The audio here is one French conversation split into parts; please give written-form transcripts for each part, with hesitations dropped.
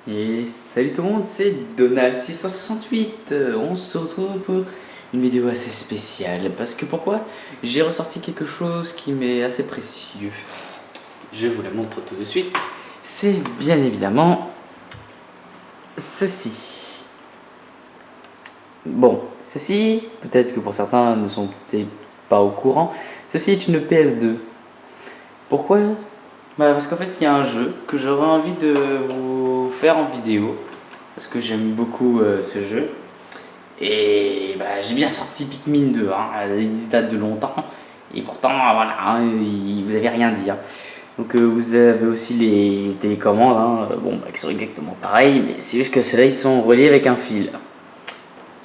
Et salut tout le monde, c'est Donald668. On se retrouve pour une vidéo assez spéciale. Parce que pourquoi? J'ai ressorti quelque chose qui m'est assez précieux. Je vous la montre tout de suite. C'est bien évidemment ceci. Bon, ceci, peut-être que pour certains ne sont peut-être pas au courant, ceci est une PS2. Pourquoi? Parce qu'en fait il y a un jeu que j'aurais envie de vous faire en vidéo. Parce que j'aime beaucoup ce jeu. Et j'ai bien sorti Pikmin 2, il date de longtemps. Et pourtant, voilà, vous n'avez rien dit. Donc vous avez aussi les télécommandes, qui sont exactement pareils, mais c'est juste que ceux-là, ils sont reliés avec un fil.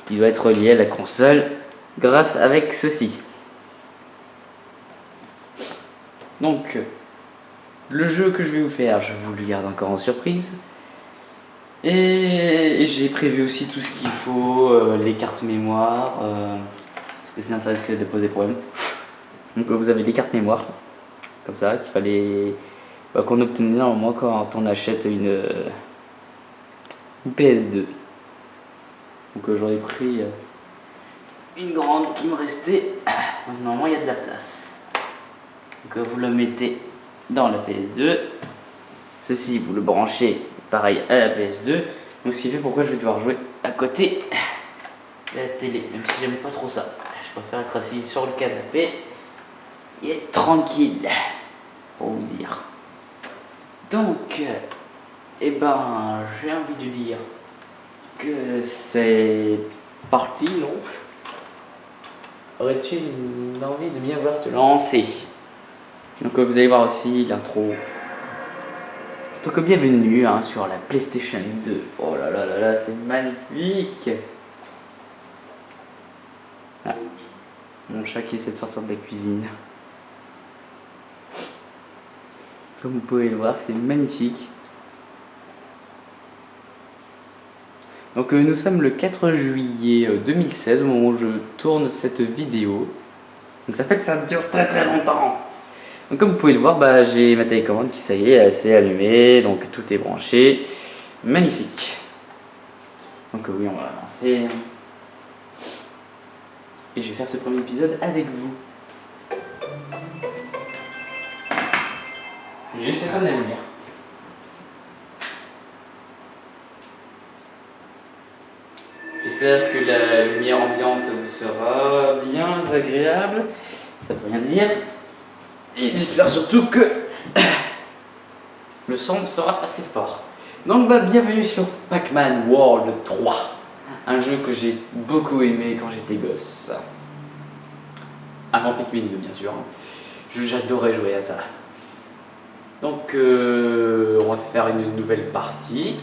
Qui doit être relié à la console grâce avec ceci. Donc, le jeu que je vais vous faire, je vous le garde encore en surprise. Et j'ai prévu aussi tout ce qu'il faut, les cartes mémoire, parce que sinon ça risque de poser problème. Donc vous avez les cartes mémoire, comme ça, qu'il fallait qu'on obtenait normalement quand on achète une PS2. Donc j'aurais pris une grande qui me restait. Normalement il y a de la place. Donc vous le mettez dans la PS2. Ceci vous le branchez pareil à la PS2. Donc ce qui fait pourquoi je vais devoir jouer à côté de la télé, même si j'aime pas trop ça. Je préfère être assis sur le canapé et être tranquille, pour vous dire. Donc, j'ai envie de dire que c'est parti, non? Aurais-tu une envie de bien voir te lancer? Donc vous allez voir aussi l'intro. Donc bienvenue sur la PlayStation 2. Oh là là là là, c'est magnifique. Mon chat qui essaie de sortir de la cuisine. Comme vous pouvez le voir, c'est magnifique. Donc nous sommes le 4 juillet 2016 au moment où je tourne cette vidéo. Donc ça fait que ça dure très très longtemps. Donc comme vous pouvez le voir, j'ai ma télécommande qui, ça y est, elle s'est allumée, donc tout est branché. Magnifique. Donc oui, on va lancer. Et je vais faire ce premier épisode avec vous. J'ai juste éteindre la lumière. J'espère que la lumière ambiante vous sera bien agréable. Ça veut rien dire. Et j'espère surtout que le son sera assez fort. Donc bienvenue sur Pac-Man World 3. Un jeu que j'ai beaucoup aimé quand j'étais gosse. Avant Pikmin 2 bien sûr. J'adorais jouer à ça. Donc on va faire une nouvelle partie.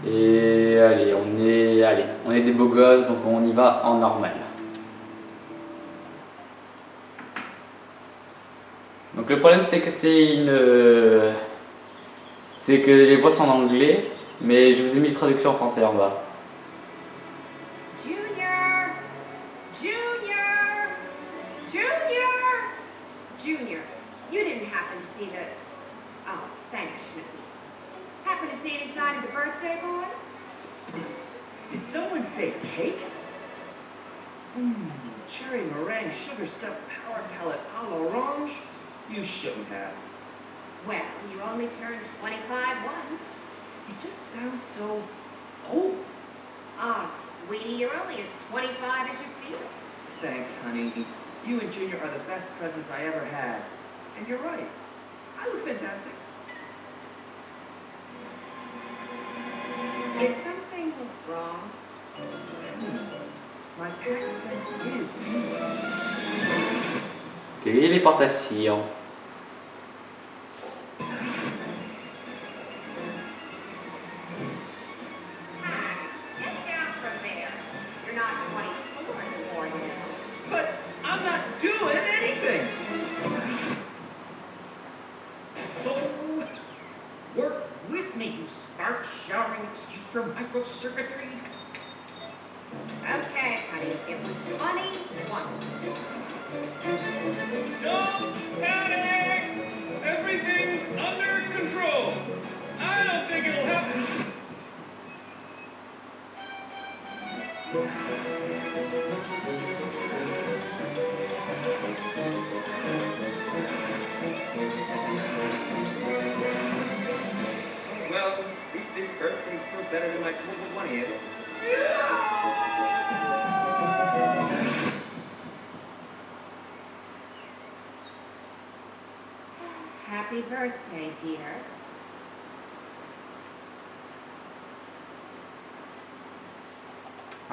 Et allez, on est des beaux gosses, donc on y va en normal. Donc le problème c'est que c'est que les voix sont en anglais, mais je vous ai mis la traduction en français en bas. Junior! Junior! Junior! Junior, you didn't happen to see the... Oh, thanks, Schmicky. Happen to see any sign of the birthday boy? Did someone say cake? Cherry meringue sugar stuffed power palette a l'orange? You shouldn't have. Well, you only turned 25 once. It just sounds so old. Oh, sweetie, you're only as 25 as you feel. Thanks, honey. You and Junior are the best presents I ever had. And you're right. I look fantastic. Is something wrong? My accent is tingling. Téléportation. Get down from there. You're not 24 anymore, you know. But I'm not doing anything. Oh, work with me, you spark showering excuse for microcircuitry. Okay, honey, it was funny once. Don't panic! Everything's under control. I don't think it'll Well, at least this birthday's still better than my 20th. Happy birthday, dear.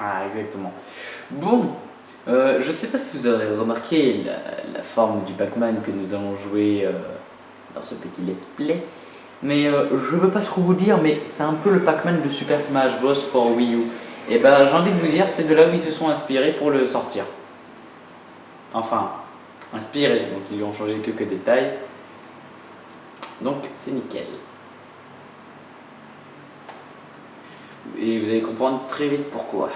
Ah, exactement. Bon, je sais pas si vous aurez remarqué la forme du Pac-Man que nous allons jouer dans ce petit let's play. Mais je veux pas trop vous dire, mais c'est un peu le Pac-Man de Super Smash Bros. For Wii U. Et ben j'ai envie de vous dire, c'est de là où ils se sont inspirés pour le sortir. Enfin, inspirés, donc ils lui ont changé quelques détails. Donc c'est nickel. Et vous allez comprendre très vite pourquoi.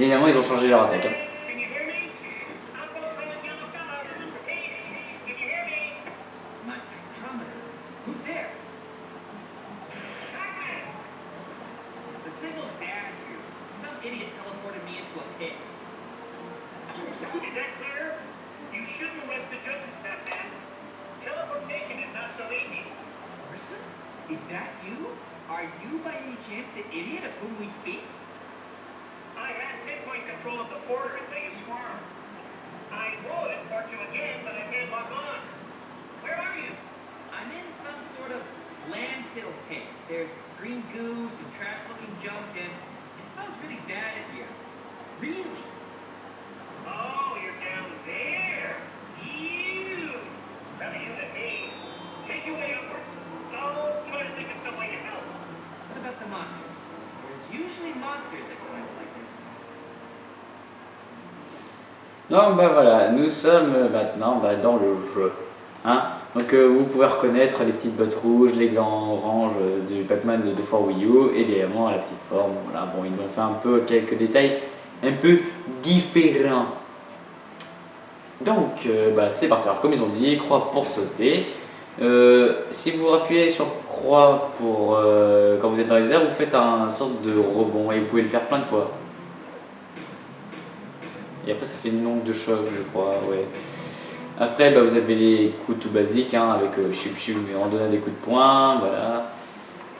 Évidemment, ils ont changé leur attaque. Hein. My spectrometer. Who's there? The signal's bad here. Some idiot teleported me into a pit. Is that clear? You shouldn't arrest the judges, Batman. Teleportation is not so easy. Orson? Is that you? Are you by any chance the idiot of whom we speak? I had pinpoint control of the porter until you swarmed. I would port you again, but I can't log on. Where are you? I'm in some sort of landfill pit. There's green goo, some trash-looking junk, and it smells really bad in here. Really? Oh, you're down there. You. Rather you than me. Take your way upward. I'll try to think of some way to help. What about the monsters? There's usually monsters at times like this. Donc bah voilà, nous sommes maintenant dans le jeu. Hein, donc vous pouvez reconnaître les petites bottes rouges, les gants orange du Pac-Man de For Wii U et évidemment la petite forme. Voilà, bon, ils ont fait un peu quelques détails un peu différents. Donc bah, c'est parti. Alors comme ils ont dit, croix pour sauter. Si vous appuyez sur croix pour quand vous êtes dans les airs, vous faites un sorte de rebond et vous pouvez le faire plein de fois. Et après ça fait une onde de choc, je crois, ouais. Après bah, vous avez les coups tout basiques hein, avec chup chup en donnant des coups de poing, voilà.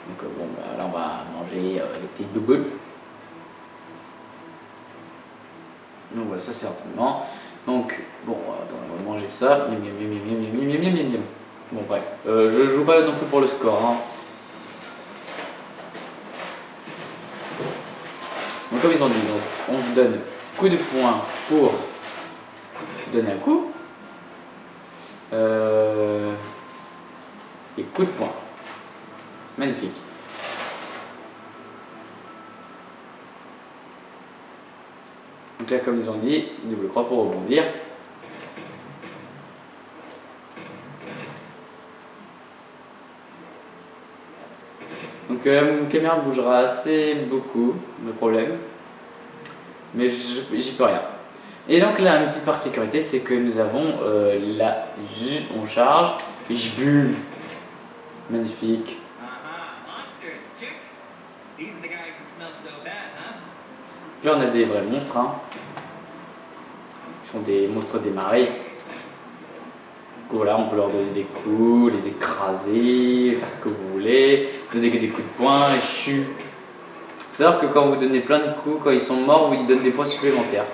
Donc bon bah, là on va manger les petites bouboules. Donc voilà, ça c'est l'entraînement. Donc bon, attends, on va manger ça. Miam, miam, miam, miam, miam, miam, miam, miam, miam. Bon bref, je joue pas non plus pour le score. Hein. Donc comme ils ont dit, donc, on vous donne coup de poing pour donner un coup. Et coup de poing. Magnifique. Donc là comme ils ont dit, double croix pour rebondir. Donc la caméra bougera assez beaucoup, le problème. Mais j'y peux rien. Et donc là, une petite particularité, c'est que nous avons on charge, et je bulle. Magnifique. Monsters, check. These are the guys that smell so bad, huh? Là, on a des vrais monstres. Hein. Ils sont des monstres des marais. Voilà, on peut leur donner des coups, les écraser, faire ce que vous voulez, donner des coups de poing, et chu. Faut savoir que quand vous donnez plein de coups, quand ils sont morts, ils donnent des points supplémentaires.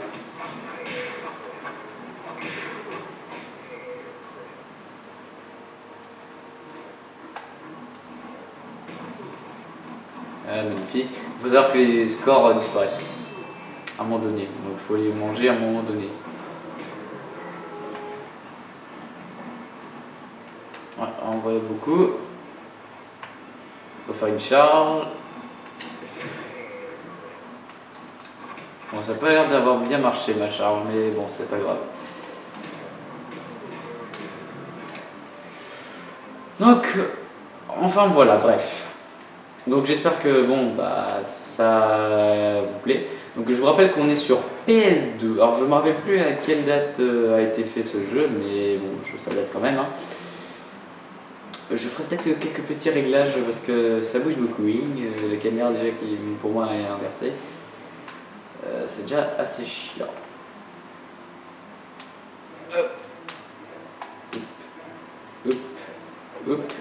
Magnifique. Il faut savoir que les scores disparaissent à un moment donné, donc il faut les manger à un moment donné. Ouais, on voit beaucoup. On va faire une charge. Bon, ça n'a pas l'air d'avoir bien marché ma charge, mais bon, c'est pas grave. Donc, enfin voilà, bref. Donc j'espère que bon, bah, ça vous plaît. Donc je vous rappelle qu'on est sur PS2. Alors je ne me rappelle plus à quelle date a été fait ce jeu, mais bon, ça date quand même. Hein. Je ferai peut-être quelques petits réglages parce que ça bouge beaucoup. La caméra déjà qui pour moi est inversée. c'est déjà assez chiant. Hop. Hop. Hop.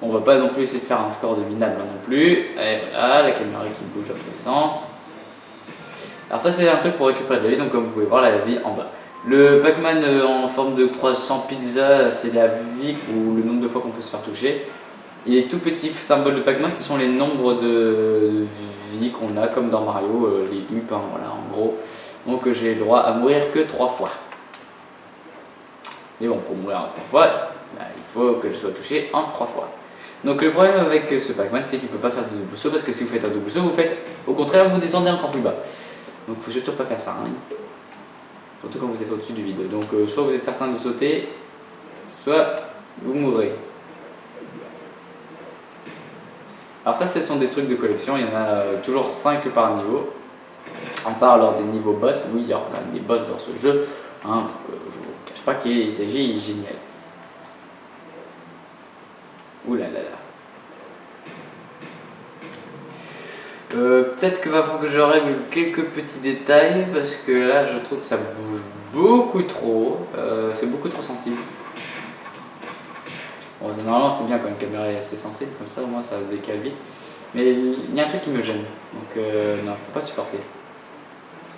On va pas non plus essayer de faire un score de minable non plus. Et voilà, la caméra qui bouge dans tous les sens. Alors ça c'est un truc pour récupérer de la vie, donc comme vous pouvez voir la vie en bas. Le Pac-Man en forme de croissant pizza, c'est la vie ou le nombre de fois qu'on peut se faire toucher. Et les tout petits symboles de Pac-Man, ce sont les nombres de vies qu'on a, comme dans Mario, les UP, hein, voilà, en gros. Donc j'ai le droit à mourir que 3 fois. Mais bon, pour mourir en 3 fois, bah, il faut que je sois touché en 3 fois. Donc le problème avec ce Pac-Man, c'est qu'il ne peut pas faire de double saut, parce que si vous faites un double saut, vous faites, au contraire, vous descendez encore plus bas. Donc il faut surtout pas faire ça, hein. Surtout quand vous êtes au-dessus du vide. Donc soit vous êtes certain de sauter, soit vous mourrez. Alors ça, ce sont des trucs de collection, il y en a toujours 5 par niveau. À part lors des niveaux boss, oui, il y a quand même des boss dans ce jeu, hein, je vous cache pas qu'il s'agit génial. Ouh là là là. Peut-être que va falloir que je règle quelques petits détails parce que là je trouve que ça bouge beaucoup trop, c'est beaucoup trop sensible. Bon, normalement c'est bien quand une caméra est assez sensible comme ça, au moins ça décale vite. Mais il y a un truc qui me gêne, donc non, je peux pas supporter.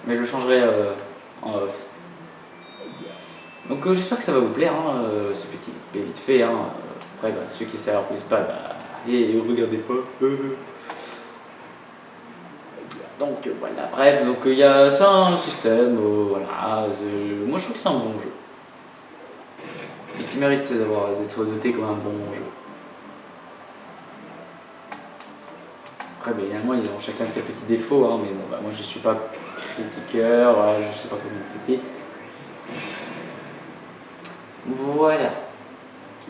Mais je le changerai en off. Donc j'espère que ça va vous plaire, hein, ce petit display vite fait. Hein. Après, bah, ceux qui ne leur plaisent pas, bah, et regardez pas. Donc voilà, bref, donc il y a ça un système, voilà, moi je trouve que c'est un bon jeu. Et qui mérite d'être noté comme un bon jeu. Après, bah, évidemment, ils ont chacun ses petits défauts, hein, mais bon, bah, moi je suis pas critiqueur, voilà, je sais pas trop me critiquer. Voilà.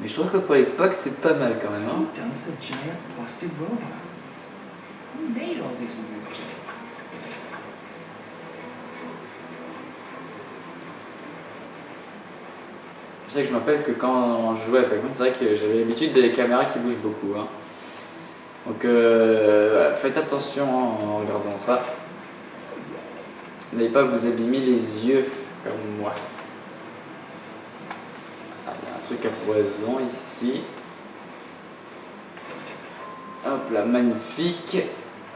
Mais je trouve que pour l'époque, c'est pas mal quand même. Hein. Je sais que je me rappelle que quand je jouais à Pac-Man, c'est vrai que j'avais l'habitude des caméras qui bougent beaucoup. Hein. Donc voilà, faites attention en regardant ça. N'allez pas vous abîmer les yeux comme moi. Ah, il y a un truc à poison ici. Hop là, magnifique.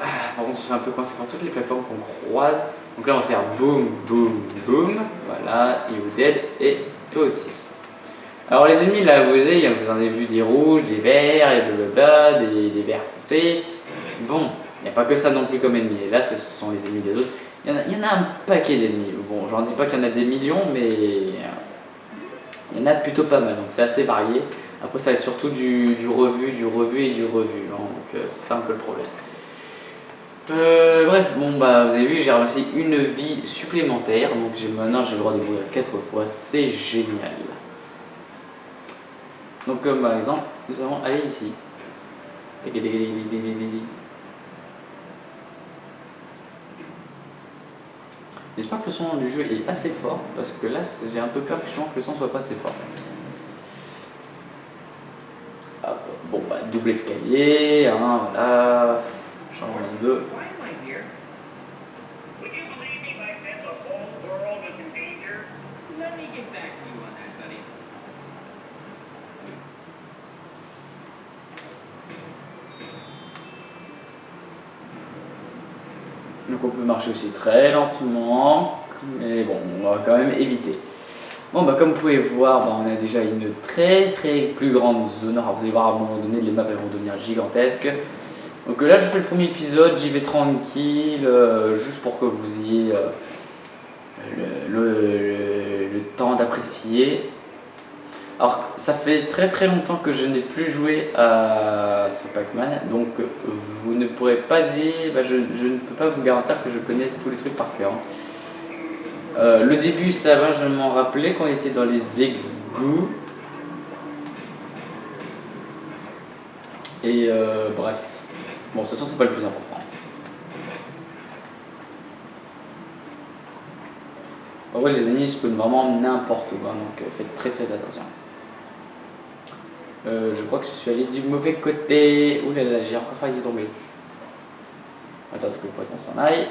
Ah, par contre, je suis un peu coincé par toutes les plateformes qu'on croise. Donc là, on va faire boum, boum, boum. Voilà, you dead. Et toi aussi. Alors les ennemis, là, vous voyez, vous en avez vu des rouges, des verts, et blablabla, des verts foncés. Bon, il n'y a pas que ça non plus comme ennemis. Et là, ce sont les ennemis des autres. Il y en a un paquet d'ennemis. Bon, j'en dis pas qu'il y en a des millions, mais il y en a plutôt pas mal. Donc c'est assez varié. Après, ça va être surtout du revu et du revu. Hein. Donc c'est ça un peu le problème. Bref, bon bah vous avez vu, j'ai reçu une vie supplémentaire. Donc maintenant j'ai le droit de mourir 4 fois. C'est génial. Donc comme par exemple, nous allons aller ici. J'espère que le son du jeu est assez fort, parce que là j'ai un peu peur que le son soit pas assez fort. Hop, bon bah double escalier, hein, voilà, changement de... Would you believe me if I said the whole world was in danger? Let me get back to you on that, buddy. Donc on peut marcher aussi très lentement, mais bon, on va quand même éviter. Bon bah comme vous pouvez voir, bah, on a déjà une très plus grande zone. Alors vous allez voir à un moment donné, les maps elles vont devenir gigantesques. Donc là je fais le premier épisode, j'y vais tranquille, juste pour que vous ayez le temps d'apprécier. Alors ça fait très longtemps que je n'ai plus joué à ce Pac-Man, donc vous ne pourrez pas dire, bah, je ne peux pas vous garantir que je connaisse tous les trucs par cœur. Le début ça va, je m'en rappelais quand on était dans les égouts. Et bref, bon de toute façon c'est pas le plus important. En vrai les ennemis se peuvent vraiment n'importe où, hein, donc faites très attention. Je crois que je suis allé du mauvais côté. Ouh là là, j'ai encore failli tomber. attendre que le poisson s'en aille.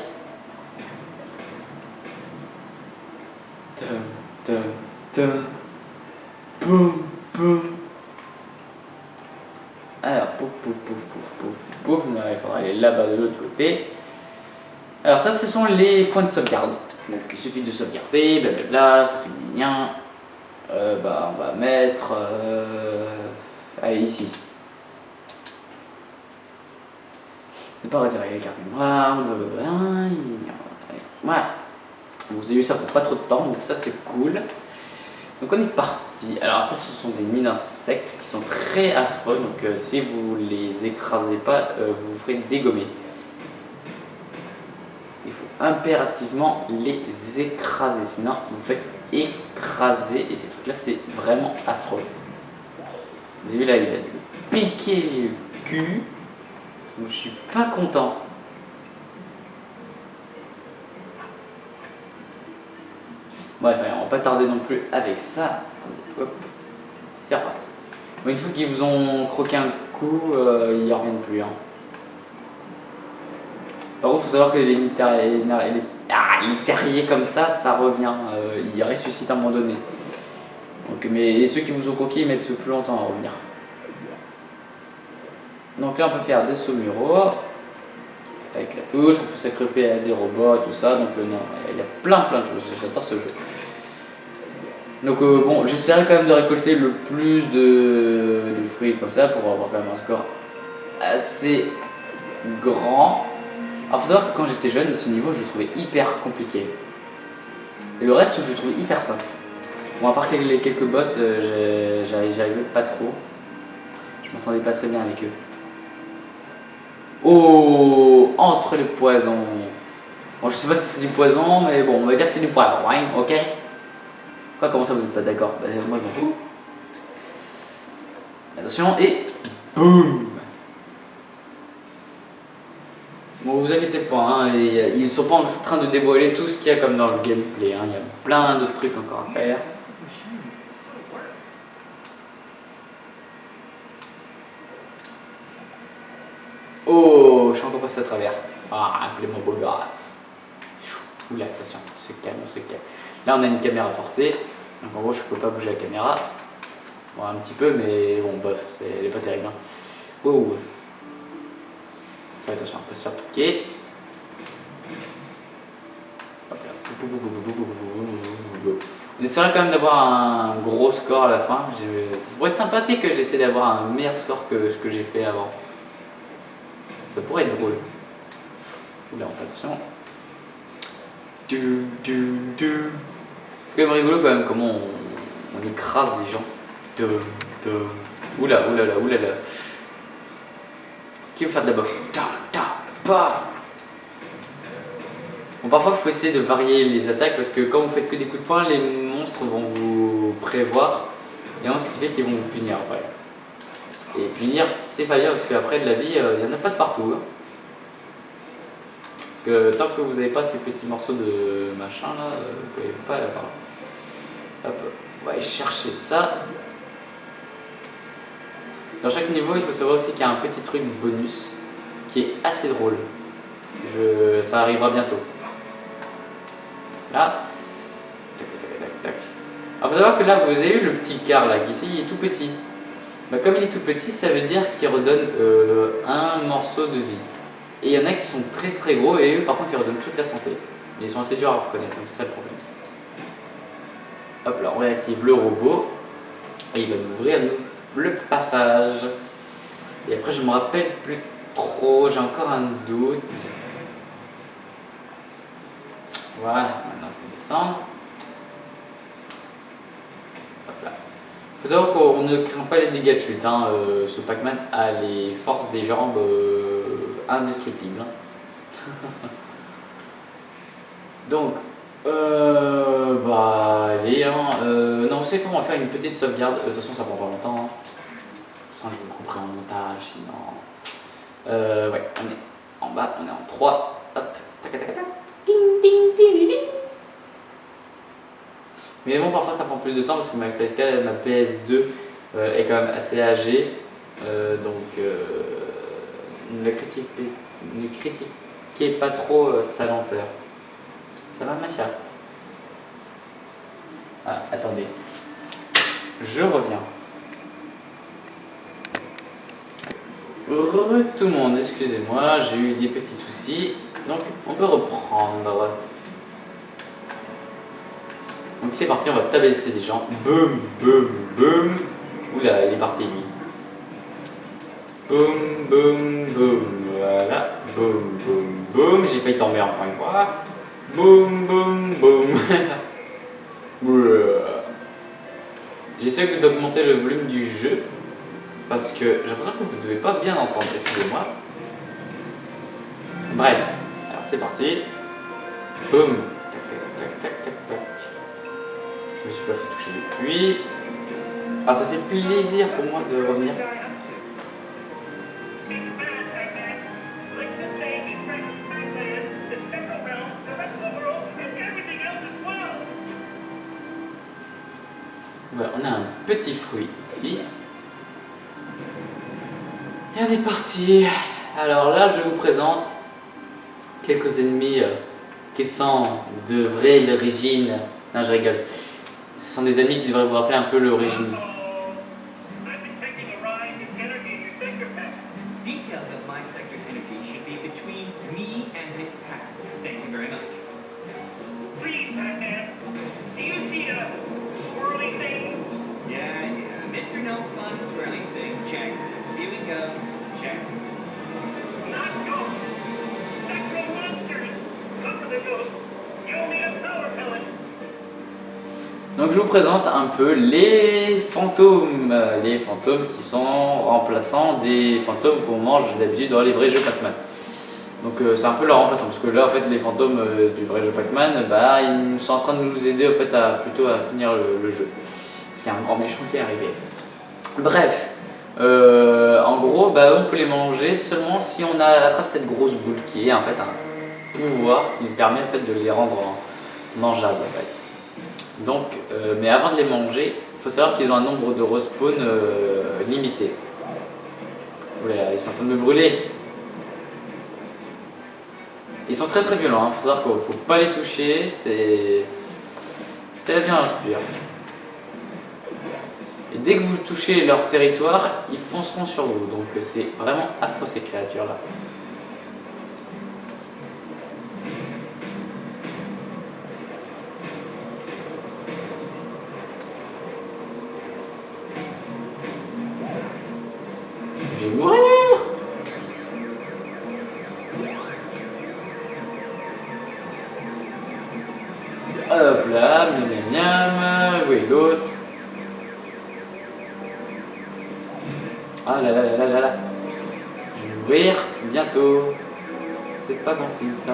Boum, boum. Alors, pouf, pouf, pouf, pouf, pouf, pouf, pouf. Il faudra aller là-bas de l'autre côté. Alors ça, ce sont les points de sauvegarde. Donc il suffit de sauvegarder, blablabla, ça fait des liens. On va mettre... allez, ici. Ne pas retirer les cartes mémoire, blablabla. Voilà. Vous avez eu ça pour pas trop de temps, donc ça c'est cool. Donc on est parti. Alors ça, ce sont des nids d'insectes qui sont très affreux. Donc si vous les écrasez pas, vous vous ferez dégommer. Il faut impérativement les écraser, sinon vous faites écraser. Et ces trucs-là, c'est vraiment affreux. Vous avez vu là, il va lui piquer le cul. Donc je suis pas content. Bref, on va pas tarder non plus avec ça. Attendez, hop, c'est reparti. Bon, une fois qu'ils vous ont croqué un coup, ils n'y reviennent plus. Hein. Par contre, il faut savoir que les terriers comme ça revient. Ils ressuscitent à un moment donné. Donc, mais ceux qui vous ont croqué, ils mettent plus longtemps à revenir. Donc là, on peut faire des saumuraux. Avec la touche, on peut s'accroupir à des robots, tout ça. Donc non, il y a plein de choses. J'adore ce jeu. Donc bon, j'essaierai quand même de récolter le plus de fruits comme ça pour avoir quand même un score assez grand. Alors faut savoir que quand j'étais jeune, ce niveau je le trouvais hyper compliqué. Et le reste je le trouvais hyper simple. Bon, à part les quelques boss, j'arrivais pas trop. Je m'entendais pas très bien avec eux. Oh, entre les poisons. Bon, je sais pas si c'est du poison, mais bon, on va dire que c'est du poison, hein, ok? Quoi, comment ça vous êtes pas d'accord? Bah, moi je m'en fous. Attention, et boum! Bon, vous inquiétez pas, hein, ils sont pas en train de dévoiler tout ce qu'il y a comme dans le gameplay, hein, il y a plein d'autres trucs encore à faire. Oh, je suis encore passé à travers. Ah, appelez-moi beau gosse. Oula, attention, on se calme, on se calme. Là, on a une caméra forcée. Donc, en gros, je peux pas bouger la caméra. Bon, un petit peu, mais bon, bof, elle est pas terrible. Hein. Oh. Fais attention, on peut se faire piquer. Hop là. On essaiera quand même d'avoir un gros score à la fin. Ça pourrait être sympathique que j'essaie d'avoir un meilleur score que ce que j'ai fait avant. Ça pourrait être drôle. Oula, on fait attention. C'est quand même rigolo quand même comment on écrase les gens. Oula. Qui veut faire de la boxe? Bon, parfois il faut essayer de varier les attaques parce que quand vous faites que des coups de poing, les monstres vont vous prévoir et ce qui fait qu'ils vont vous punir après. Et punir, c'est pas bien parce qu'après de la vie, il n'y en a pas de partout. Hein. Parce que tant que vous n'avez pas ces petits morceaux de machin là, vous pouvez pas aller par là. Hop, on va aller chercher ça. Dans chaque niveau, il faut savoir aussi qu'il y a un petit truc bonus qui est assez drôle. Ça arrivera bientôt. Là. Tac. Alors, il faut savoir que là, vous avez eu le petit quart là, qui ici, il est tout petit. Bah, comme il est tout petit, ça veut dire qu'il redonne un morceau de vie. Et il y en a qui sont très gros et eux, par contre, ils redonnent toute la santé. Mais ils sont assez durs à reconnaître, donc c'est ça le problème. Hop là, on réactive le robot. Et il va nous ouvrir le passage. Et après, je me rappelle plus trop, j'ai encore un doute. Voilà, maintenant on peut descendre. Hop là. Il faut savoir qu'on ne craint pas les dégâts de chute. Hein. Ce Pac-Man a les forces des jambes indestructibles. Donc, allez, hein. Non, vous savez comment on va faire une petite sauvegarde. De toute façon, ça prend pas longtemps. Hein. Sans je vous le couperai en montage, sinon. Ouais, on est en bas, on est en 3. Hop, tac. Ding. Mais bon, parfois ça prend plus de temps parce que ma PS2 est quand même assez âgée. Donc, ne critiquez qui est pas trop sa lenteur. Ça va, Macha? Ah, attendez. Je reviens. Heureux tout le monde, excusez-moi, j'ai eu des petits soucis. Donc, on peut reprendre. Donc c'est parti, on va tabasser des gens. Boum, boum, boum. Oula, il est parti lui. Boum, boum, boum. Voilà. Boum, boum, boum. J'ai failli tomber encore une fois. Boum, boum, boum. J'essaie d'augmenter le volume du jeu. Parce que j'ai l'impression que vous ne devez pas bien entendre, excusez-moi. Bref, alors c'est parti. Boum. Tac, tac, tac, tac, tac, tac. Je me suis pas fait toucher depuis. Ah, ça fait plaisir pour moi de revenir. Voilà, on a un petit fruit ici. Et on est parti. Alors là, je vous présente quelques ennemis qui sont de vraie origine. Non, je rigole. Ce sont des ennemis qui devraient vous rappeler un peu l'origine. Details of my sector's energy should be between me and this pack. Thank you very much. Please, Pac-Man, do you see a swirly thing? Yeah, Mr. No Fun Swirly Thing, check. Spewing ghosts, check. Not ghosts. Spectral monsters. Come for the ghosts. You'll need a power pellet. Donc je vous présente un peu les fantômes qui sont remplaçants des fantômes qu'on mange d'habitude dans les vrais jeux Pac-Man. Donc c'est un peu leur remplaçant, parce que là en fait les fantômes du vrai jeu Pac-Man, bah, ils sont en train de nous aider en fait, plutôt à finir le jeu. Parce qu'il y a un grand méchant qui est arrivé. Bref, en gros bah, on peut les manger seulement si on attrape cette grosse boule qui est en fait un pouvoir qui nous permet en fait, de les rendre mangeables en fait. Donc, mais avant de les manger, il faut savoir qu'ils ont un nombre de respawn limité. Oula, ils sont en train de me brûler. Ils sont très très violents, il faut savoir qu'il ne faut pas les toucher, c'est la violence pure. Et dès que vous touchez leur territoire, ils fonceront sur vous, donc c'est vraiment affreux ces créatures-là. Je vais mourir! Hop là, miam miam miam, où est l'autre? Ah là là là là là là. Je vais mourir bientôt. C'est pas bon signe ça.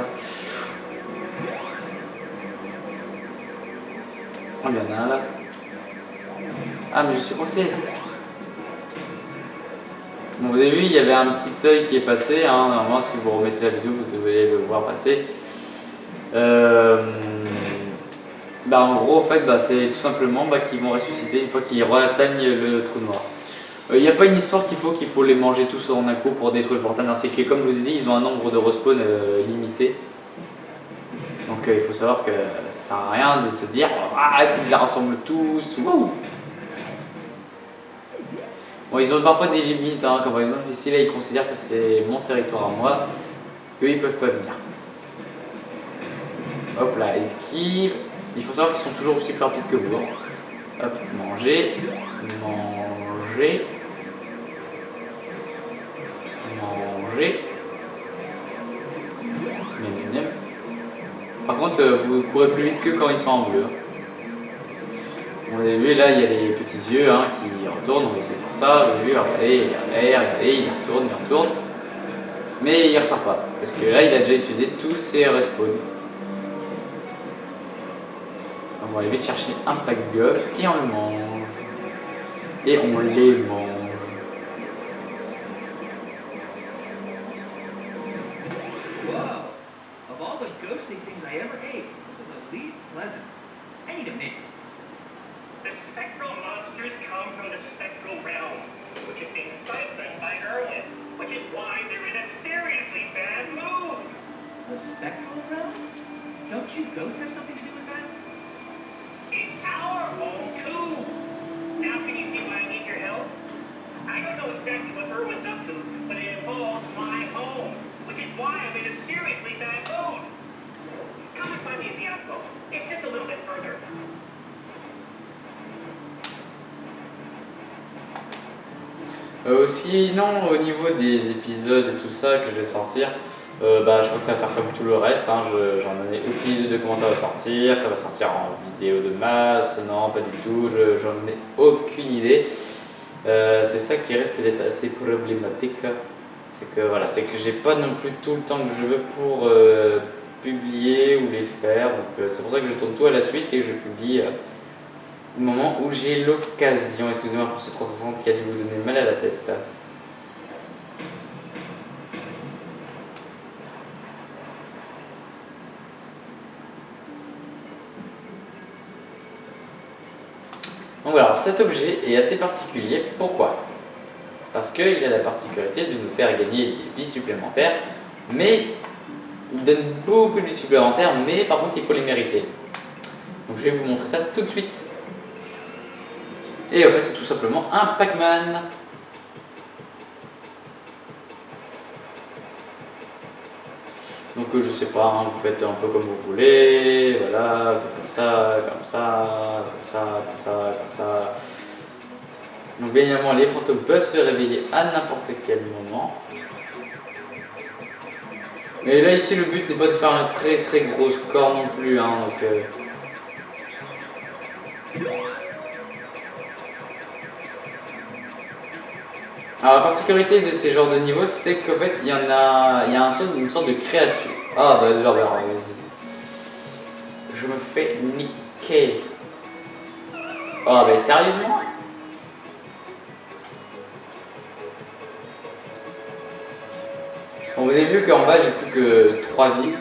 Oh, il y en a un là. Ah mais je suis coincé. Bon, vous avez vu, il y avait un petit œil qui est passé. Hein. Normalement, si vous remettez la vidéo, vous devez le voir passer. Bah, en gros, en fait, bah, c'est tout simplement bah, qu'ils vont ressusciter une fois qu'ils atteignent le trou noir. Il n'y a pas une histoire qu'il faut les manger tous en un coup pour détruire le portail. C'est que, comme je vous ai dit, ils ont un nombre de respawn limité. Donc, il faut savoir que ça sert à rien de se dire ah, il faut qu'ils les rassemblent tous. Wouh. Bon, ils ont parfois des limites, hein, comme par exemple ici, là, ils considèrent que c'est mon territoire à moi, qu'eux, ils peuvent pas venir. Hop là, esquive. Il faut savoir qu'ils sont toujours aussi plus rapides que vous. Hop, manger, manger, manger. Miam. Par contre, vous courez plus vite que quand ils sont en bleu. Vous avez vu là, il y a les petits yeux hein, qui retournent, on va essayer de faire ça. Vous avez vu, regardez, il retourne. Mais il ne ressort pas, parce que là, il a déjà utilisé tous ses respawns. Donc on va aller vite chercher un pack gomme et on le mange. Et on les mange. Whoa! Of all the ghostly things I ever ate, this is the least pleasant. I need a mint. The spectral monsters come from the spectral realm, which is being siphoned by Erwin, which is why they're in a seriously bad mood. Don't you ghosts have something to do with that? It's our home, too. Now can you see why I need your help? I don't know exactly what Irwin's up to, but it involves my home, which is why I'm in a seriously bad mood. Come and find me at the outpost. It's just a little bit further. Sinon, au niveau des épisodes et tout ça que je vais sortir, je crois que ça va faire comme tout le reste. Hein. J'en ai aucune idée de comment ça va sortir. Ça va sortir en vidéo de masse? Non, pas du tout. J'en ai aucune idée. C'est ça qui risque d'être assez problématique. C'est que voilà, c'est que j'ai pas non plus tout le temps que je veux pour publier ou les faire. Donc c'est pour ça que je tourne tout à la suite et que je publie au moment où j'ai l'occasion. Excusez-moi pour ce 360 qui a dû vous donner mal à la tête. Donc voilà, cet objet est assez particulier. Pourquoi? Parce qu'il a la particularité de nous faire gagner des vies supplémentaires, mais il donne beaucoup de vies supplémentaires, mais par contre il faut les mériter. Donc je vais vous montrer ça tout de suite. Et en fait c'est tout simplement un Pac-Man. Donc je sais pas, hein, vous faites un peu comme vous voulez, voilà, vous faites comme ça, comme ça, comme ça, comme ça, comme ça. Donc bien évidemment les fantômes peuvent se réveiller à n'importe quel moment. Mais là ici le but n'est pas de faire un très très gros score non plus, hein, donc Alors la particularité de ces genres de niveaux, c'est qu'en fait il y a une sorte de créature. Ah bah vas-y. Je me fais niquer. Oh bah sérieusement? Bon, vous avez vu qu'en bas j'ai plus que 3 vies.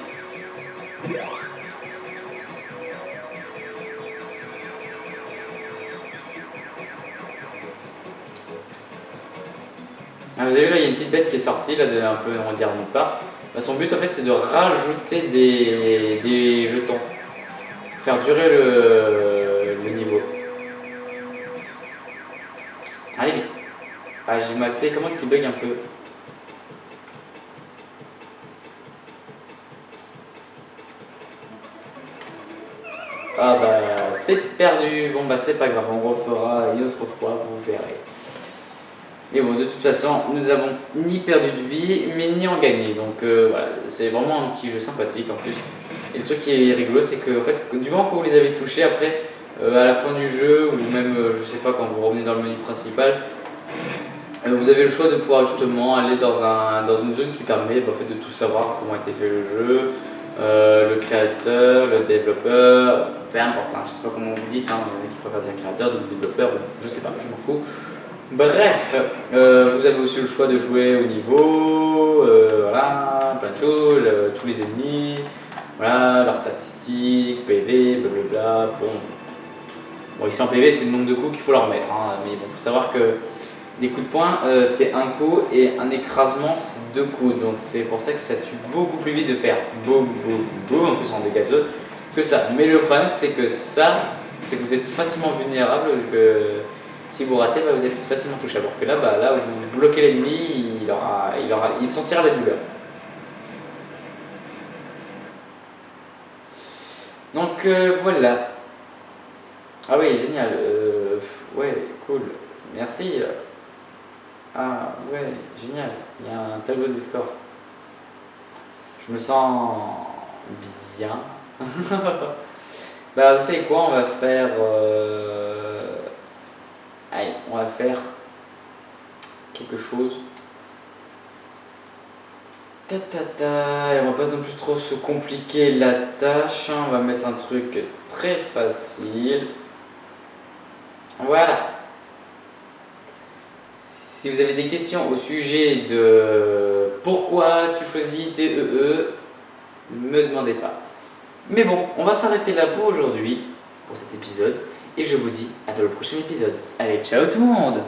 Ah, vous avez vu là, il y a une petite bête qui est sortie, là, un peu, on va dire, nulle part. Bah, son but en fait c'est de rajouter des jetons. Faire durer le niveau. Allez, mais. Ah, j'ai ma télécommande qui bug un peu. Ah bah c'est perdu, bon bah c'est pas grave, on refera une autre fois, vous verrez. Mais bon, de toute façon, nous avons ni perdu de vie, mais ni en gagné, donc voilà, c'est vraiment un petit jeu sympathique en plus. Et le truc qui est rigolo, c'est que en fait, du moment que vous les avez touchés, après, à la fin du jeu, ou même, je sais pas, quand vous revenez dans le menu principal, vous avez le choix de pouvoir justement aller dans une zone qui permet en fait, de tout savoir, comment a été fait le jeu, le créateur, le développeur, peu importe, hein, je sais pas comment vous dites, hein, il y en a qui préfèrent dire créateur, d'autres développeur, bon, je sais pas, je m'en fous. Bref, vous avez aussi le choix de jouer au niveau, voilà, plein de choses, tous les ennemis, voilà, leurs statistiques, PV, blablabla, bon ici en PV c'est le nombre de coups qu'il faut leur mettre, hein, mais bon, il faut savoir que des coups de poing c'est un coup et un écrasement c'est 2 coups, donc c'est pour ça que ça tue beaucoup plus vite de faire boum boum boum, en plus en dégâts de zone, que ça. Mais le problème c'est que c'est que vous êtes facilement vulnérable, que si vous ratez, bah, vous êtes facilement touchable. Alors que là, là où vous bloquez l'ennemi, il sentira la douleur. Donc voilà. Ah oui, génial. Ouais, cool. Merci. Ah ouais, génial. Il y a un tableau des scores. Je me sens bien. Bah vous savez quoi, on va faire... Allez, on va faire quelque chose. Et on va pas non plus trop se compliquer la tâche. On va mettre un truc très facile. Voilà. Si vous avez des questions au sujet de pourquoi tu choisis TEE, ne me demandez pas. Mais bon, on va s'arrêter là pour aujourd'hui, pour cet épisode. Et je vous dis à dans le prochain épisode. Allez, ciao tout le monde!